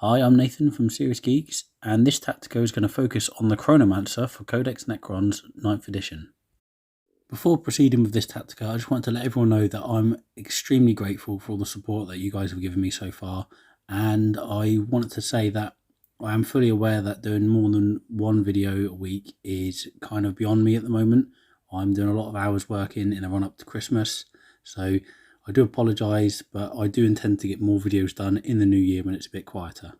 Hi, I'm Nathan from Serious Geeks, and this tactica is going to focus on the Chronomancer for Codex Necrons 9th edition. Before proceeding with this tactica, I just want to let everyone know that I'm extremely grateful for all the support that you guys have given me so far, and I wanted to say that I am fully aware that doing more than one video a week is kind of beyond me at the moment. I'm doing a lot of hours working in a run up to Christmas, so I do apologise, but I do intend to get more videos done in the new year when it's a bit quieter.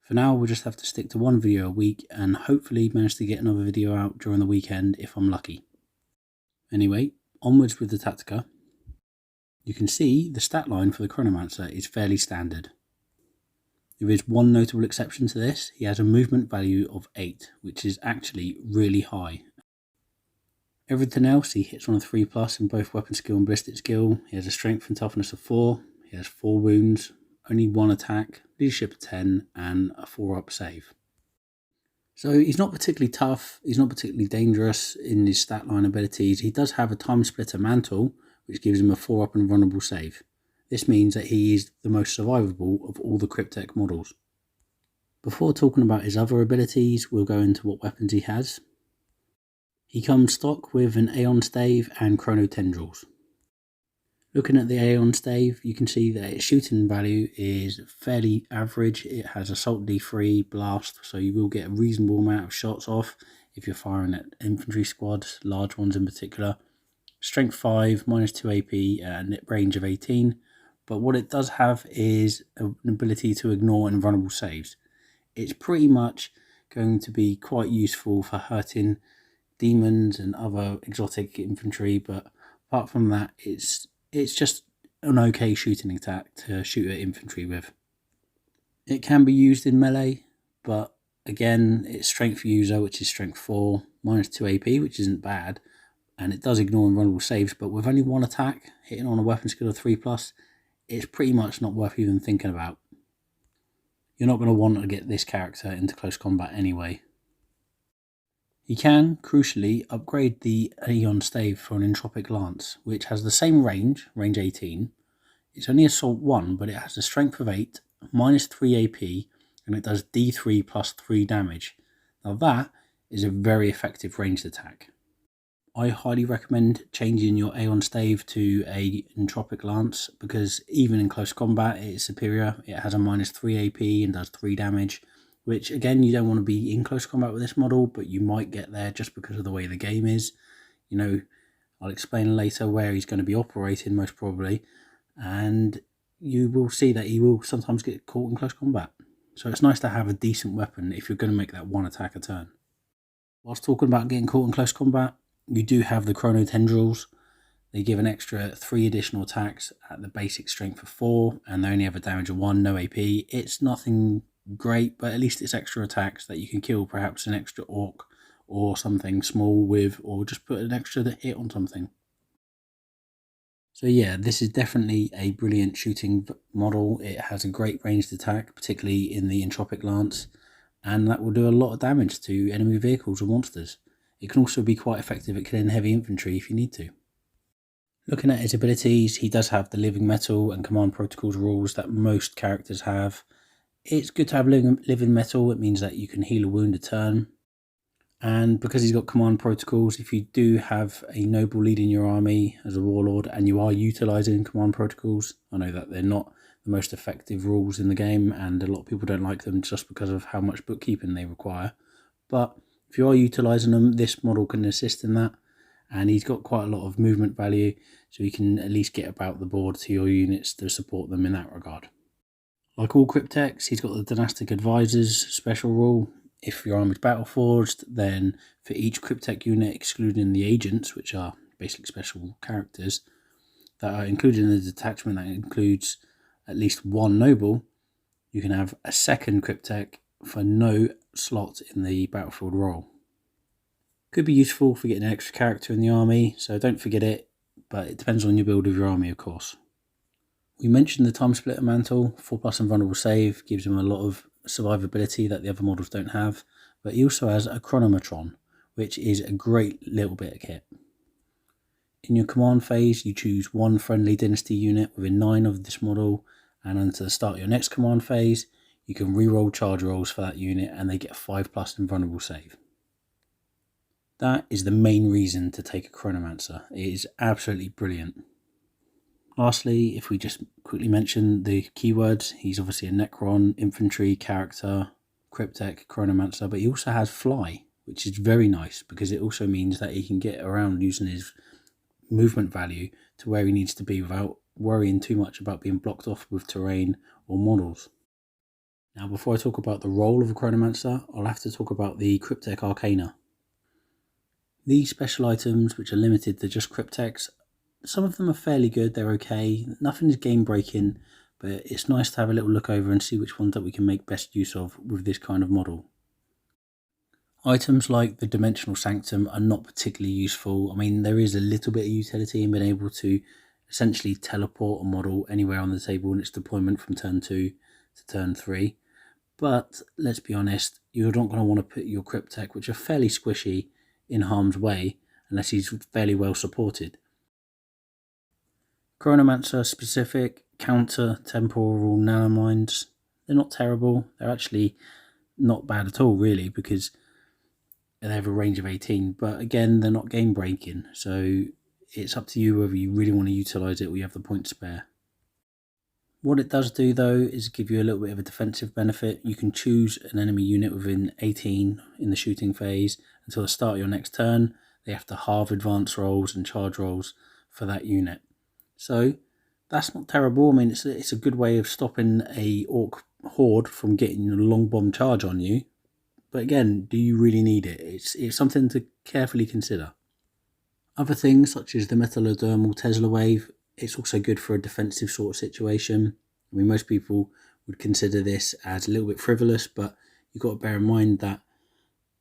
For now, we'll just have to stick to one video a week and hopefully manage to get another video out during the weekend if I'm lucky. Anyway, onwards with the tactica. You can see the stat line for the Chronomancer is fairly standard. There is one notable exception to this. He has a movement value of 8, which is actually really high. Everything else, he hits on a 3+ in both weapon skill and ballistic skill. He has a strength and toughness of 4. He has 4 wounds, only 1 attack, leadership of 10, and a 4-up save. So he's not particularly tough, he's not particularly dangerous in his stat line abilities. He does have a Time Splitter Mantle, which gives him a 4-up and vulnerable save. This means that he is the most survivable of all the Cryptek models. Before talking about his other abilities, we'll go into what weapons he has. He comes stock with an Aeon Stave and Chrono Tendrils. Looking at the Aeon Stave, you can see that its shooting value is fairly average. It has Assault D3, Blast, so you will get a reasonable amount of shots off if you're firing at infantry squads, large ones in particular. Strength 5, -2 AP, and a range of 18. But what it does have is an ability to ignore invulnerable saves. It's pretty much going to be quite useful for hurting demons and other exotic infantry, but apart from that, it's just an okay shooting attack to shoot at infantry with. It can be used in melee, but again, it's strength user, which is strength 4, -2 AP, which isn't bad, and it does ignore invulnerable saves, but with only 1 attack, hitting on a weapon skill of 3+, it's pretty much not worth even thinking about. You're not going to want to get this character into close combat anyway. He can, crucially, upgrade the Aeon Stave for an Entropic Lance, which has the same range 18. It's only Assault 1, but it has a Strength of 8, -3 AP, and it does D3 plus 3 damage. Now that is a very effective ranged attack. I highly recommend changing your Aeon Stave to a Entropic Lance, because even in close combat it is superior. It has a -3 AP and does 3 damage. Which, again, you don't want to be in close combat with this model, but you might get there just because of the way the game is. You know, I'll explain later where he's going to be operating, most probably, and you will see that he will sometimes get caught in close combat. So it's nice to have a decent weapon if you're going to make that 1 attack a turn. Whilst talking about getting caught in close combat, you do have the Chrono Tendrils. They give an extra 3 additional attacks at the basic strength of 4, and they only have a damage of 1, no AP. It's nothing great, but at least it's extra attacks that you can kill perhaps an extra orc or something small with, or just put an extra hit on something. So yeah, this is definitely a brilliant shooting model. It has a great ranged attack, particularly in the Entropic Lance, and that will do a lot of damage to enemy vehicles or monsters. It can also be quite effective at killing heavy infantry if you need to. Looking at his abilities, he does have the Living Metal and Command Protocols rules that most characters have. It's good to have living metal. It means that you can heal a wound a turn. And because he's got command protocols, if you do have a noble leading your army as a warlord and you are utilising command protocols, I know that they're not the most effective rules in the game and a lot of people don't like them just because of how much bookkeeping they require. But if you are utilising them, this model can assist in that. And he's got quite a lot of movement value, so you can at least get about the board to your units to support them in that regard. Like all Crypteks, he's got the Dynastic Advisors special rule. If your army's battle-forged, then for each Cryptek unit, excluding the agents, which are basically special characters, that are included in the detachment that includes at least 1 noble, you can have a second Cryptek for no slot in the battlefield roll. Could be useful for getting an extra character in the army, so don't forget it, but it depends on your build of your army, of course. We mentioned the Time Splitter Mantle, 4+ and vulnerable save, gives him a lot of survivability that the other models don't have, but he also has a Chronomatron, which is a great little bit of kit. In your command phase, you choose 1 friendly dynasty unit within 9 of this model, and until the start of your next command phase, you can reroll charge rolls for that unit and they get 5+ invulnerable save. That is the main reason to take a Chronomancer. It is absolutely brilliant. Lastly, if we just quickly mention the keywords, he's obviously a Necron, infantry character, Cryptek, Chronomancer, but he also has Fly, which is very nice because it also means that he can get around using his movement value to where he needs to be without worrying too much about being blocked off with terrain or models. Now, before I talk about the role of a Chronomancer, I'll have to talk about the Cryptek Arcana. These special items, which are limited to just Crypteks, some of them are fairly good, they're okay, nothing is game breaking, but it's nice to have a little look over and see which ones that we can make best use of with this kind of model. Items like the Dimensional Sanctum are not particularly useful. I mean, there is a little bit of utility in being able to essentially teleport a model anywhere on the table in its deployment from turn 2 to turn 3. But let's be honest, you're not going to want to put your Cryptek, which are fairly squishy, in harm's way unless he's fairly well supported. Chronomancer specific counter temporal nanomines, they're not terrible, they're actually not bad at all really because they have a range of 18, but again they're not game breaking, so it's up to you whether you really want to utilise it or you have the points spare. What it does do though is give you a little bit of a defensive benefit. You can choose an enemy unit within 18 in the shooting phase until the start of your next turn. They have to halve advance rolls and charge rolls for that unit. So that's not terrible. I mean, it's a good way of stopping a orc horde from getting a long bomb charge on you. But again, do you really need it? It's something to carefully consider. Other things such as the Metallodermal Tesla Wave, it's also good for a defensive sort of situation. I mean, most people would consider this as a little bit frivolous, but you've got to bear in mind that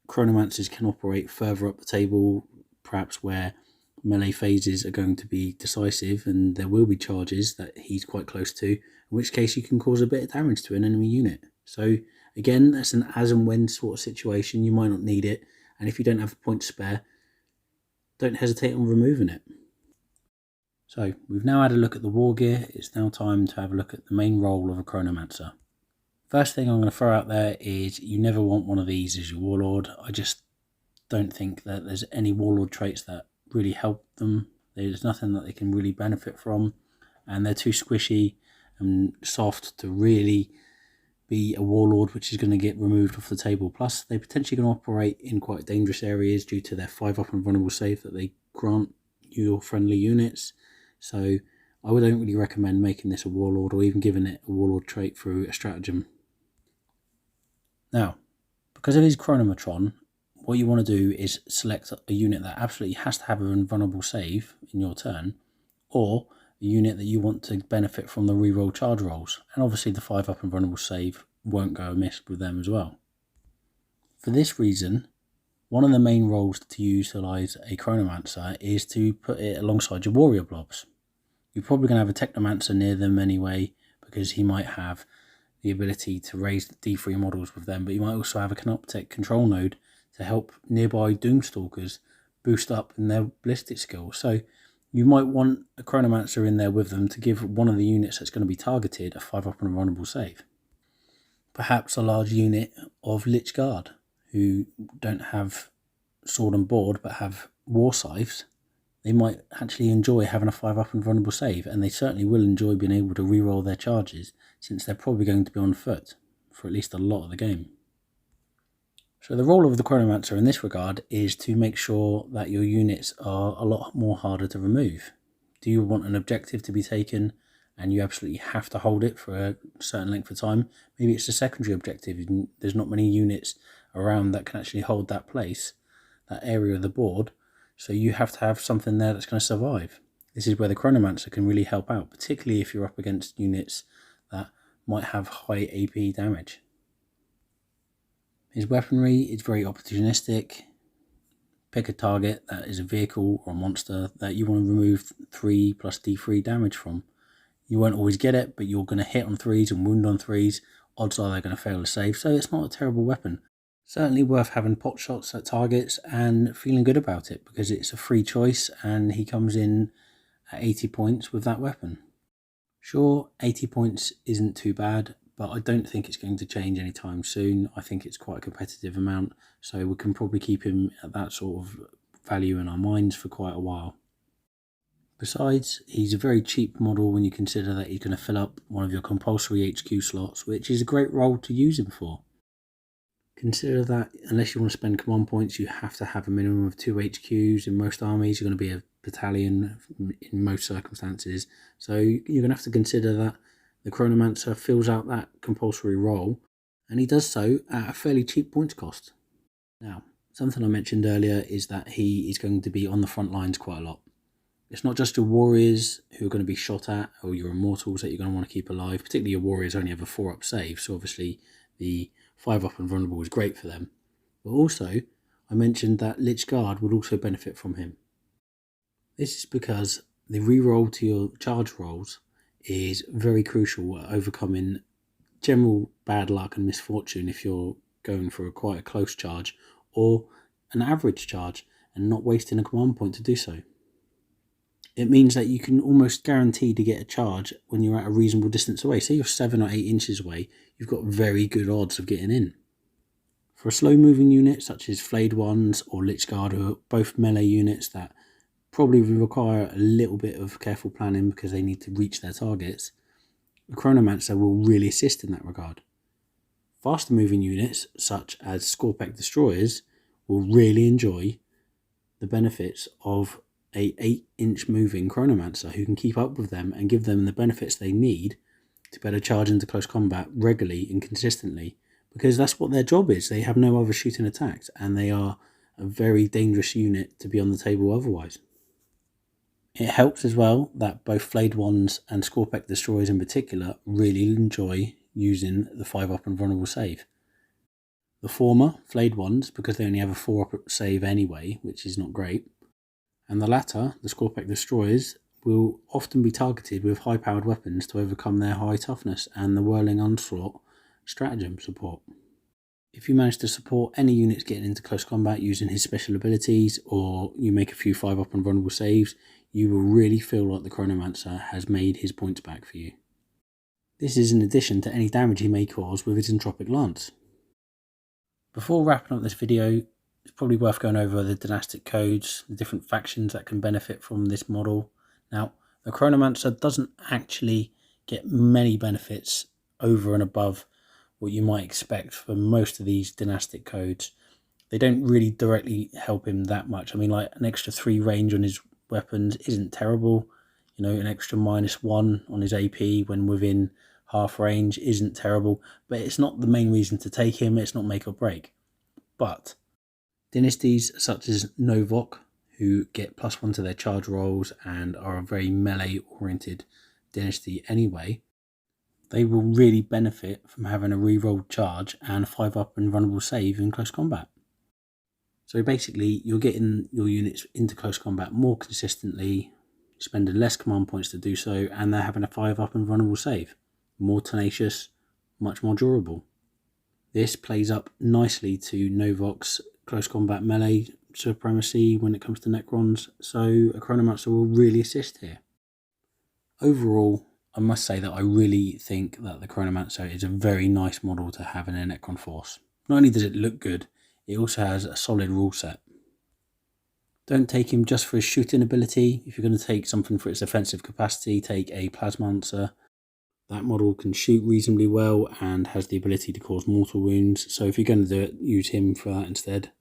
Chronomancers can operate further up the table, perhaps where melee phases are going to be decisive and there will be charges that he's quite close to, in which case you can cause a bit of damage to an enemy unit. So again, that's an as and when sort of situation. You might not need it, and if you don't have the points spare, don't hesitate on removing it. So we've now had a look at the war gear. It's now time to have a look at the main role of a Chronomancer. First thing I'm going to throw out there is you never want one of these as your warlord. I just don't think that there's any warlord traits that really help them. There's nothing that they can really benefit from, and they're too squishy and soft to really be a warlord which is going to get removed off the table. Plus they're potentially going to operate in quite dangerous areas due to their 5+ invulnerable save that they grant your friendly units. So I don't really recommend making this a warlord or even giving it a warlord trait through a stratagem. Now, because of his Chronomatron, what you want to do is select a unit that absolutely has to have an invulnerable save in your turn, or a unit that you want to benefit from the reroll charge rolls, and obviously the 5+ invulnerable save won't go amiss with them as well. For this reason, one of the main roles to utilise a Chronomancer is to put it alongside your warrior blobs. You're probably going to have a Technomancer near them anyway, because he might have the ability to raise the D3 models with them, but you might also have a Cryptek control node to help nearby Doomstalkers boost up in their ballistic skills. So you might want a Chronomancer in there with them to give one of the units that's going to be targeted a 5+ invulnerable save. Perhaps a large unit of Lich Guard who don't have sword and board but have war scythes. They might actually enjoy having a 5+ invulnerable save, and they certainly will enjoy being able to reroll their charges since they're probably going to be on foot for at least a lot of the game. So the role of the Chronomancer in this regard is to make sure that your units are a lot more harder to remove. Do you want an objective to be taken and you absolutely have to hold it for a certain length of time? Maybe it's a secondary objective and there's not many units around that can actually hold that place, that area of the board, so you have to have something there that's going to survive. This is where the Chronomancer can really help out, particularly if you're up against units that might have high AP damage. His weaponry is very opportunistic. Pick a target that is a vehicle or a monster that you want to remove 3+ D3 damage from. You won't always get it, but you're going to hit on 3s and wound on 3s. Odds are they're going to fail to save, so it's not a terrible weapon. Certainly worth having pot shots at targets and feeling good about it because it's a free choice and he comes in at 80 points with that weapon. Sure, 80 points isn't too bad, but I don't think it's going to change anytime soon. I think it's quite a competitive amount, so we can probably keep him at that sort of value in our minds for quite a while. Besides, he's a very cheap model when you consider that he's going to fill up one of your compulsory HQ slots, which is a great role to use him for. Consider that unless you want to spend command points, you have to have a minimum of 2 HQs. In most armies, you're going to be a battalion in most circumstances. So you're going to have to consider that the Chronomancer fills out that compulsory role, and he does so at a fairly cheap points cost. Now, something I mentioned earlier is that he is going to be on the front lines quite a lot. It's not just your warriors who are going to be shot at, or your immortals that you're going to want to keep alive. Particularly your warriors only have a 4-up save, so obviously the 5-up and vulnerable is great for them. But also, I mentioned that Lich Guard would also benefit from him. This is because the reroll to your charge rolls is very crucial at overcoming general bad luck and misfortune if you're going for quite a close charge or an average charge and not wasting a command point to do so. It means that you can almost guarantee to get a charge when you're at a reasonable distance away. Say you're 7 or 8 inches away, you've got very good odds of getting in. For a slow moving unit such as Flayed Ones or Lich Guard, who are both melee units that probably require a little bit of careful planning because they need to reach their targets, the Chronomancer will really assist in that regard. Faster moving units such as Scorpec Destroyers will really enjoy the benefits of a 8-inch moving Chronomancer who can keep up with them and give them the benefits they need to better charge into close combat regularly and consistently, because that's what their job is. They have no other shooting attacks, and they are a very dangerous unit to be on the table otherwise. It helps as well that both Flayed Ones and Scorpec Destroyers in particular really enjoy using the 5-up and vulnerable save. The former, Flayed Ones, because they only have a 4-up save anyway, which is not great, and the latter, the Scorpec Destroyers, will often be targeted with high-powered weapons to overcome their high toughness and the Whirling Onslaught stratagem support. If you manage to support any units getting into close combat using his special abilities, or you make a few 5-up and vulnerable saves, you will really feel like the Chronomancer has made his points back for you. This is in addition to any damage he may cause with his Entropic Lance. Before wrapping up this video, it's probably worth going over the dynastic codes, the different factions that can benefit from this model. Now, the Chronomancer doesn't actually get many benefits over and above what you might expect for most of these dynastic codes. They don't really directly help him that much. I mean, like an extra 3 range on his weapons isn't terrible. You know, an extra -1 on his AP when within half range isn't terrible, but it's not the main reason to take him. It's not make or break. But dynasties such as Novok, who get +1 to their charge rolls and are a very melee oriented dynasty anyway, they will really benefit from having a rerolled charge and a 5-up and vulnerable save in close combat. So basically, you're getting your units into close combat more consistently, spending less command points to do so, and they're having a 5-up and vulnerable save. More tenacious, much more durable. This plays up nicely to Novok's close combat melee supremacy when it comes to Necrons, so a Chronomancer will really assist here. Overall, I must say that I really think that the Chronomancer is a very nice model to have in a Necron force. Not only does it look good, it also has a solid rule set. Don't take him just for his shooting ability. If you're going to take something for its offensive capacity, take a Plasmancer. That model can shoot reasonably well and has the ability to cause mortal wounds, so if you're going to do it, use him for that instead.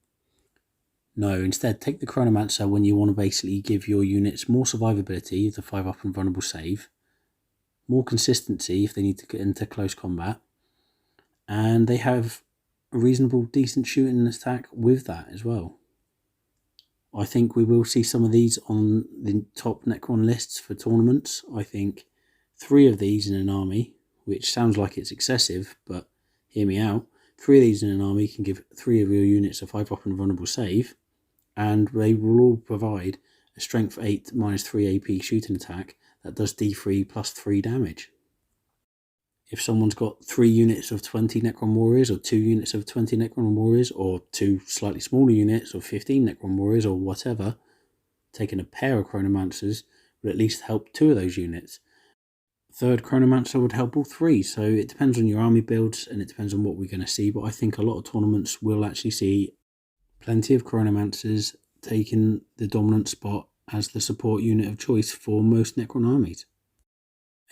No, instead take the Chronomancer when you want to basically give your units more survivability, the 5-up and vulnerable save, more consistency if they need to get into close combat, and they have a reasonable decent shooting attack with that as well. I think we will see some of these on the top Necron lists for tournaments. I think 3 of these in an army, which sounds like it's excessive, but hear me out. 3 of these in an army can give 3 of your units a 5-up and vulnerable save, and they will all provide a strength 8 -3 AP shooting attack that does D3 +3 damage. If someone's got 3 units of 20 Necron Warriors, or 2 units of 20 Necron Warriors, or 2 slightly smaller units of 15 Necron Warriors, or whatever, taking a pair of Chronomancers will at least help 2 of those units. third Chronomancer would help all three. So it depends on your army builds and it depends on what we're going to see. But I think a lot of tournaments will actually see plenty of Chronomancers taking the dominant spot as the support unit of choice for most Necron armies.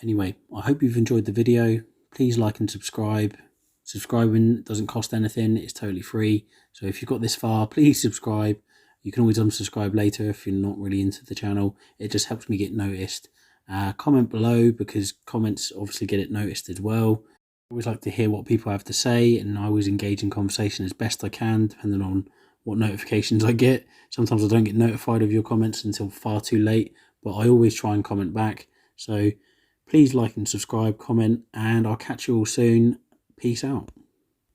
Anyway, I hope you've enjoyed the video. Please like and subscribe. Subscribing doesn't cost anything, it's totally free. So if you've got this far, please subscribe. You can always unsubscribe later if you're not really into the channel. It just helps me get noticed. Comment below, because comments obviously get it noticed as well. I always like to hear what people have to say, and I always engage in conversation as best I can, depending on what notifications I get. Sometimes I don't get notified of your comments until far too late, but I always try and comment back. So please like and subscribe, comment, and I'll catch you all soon. Peace out.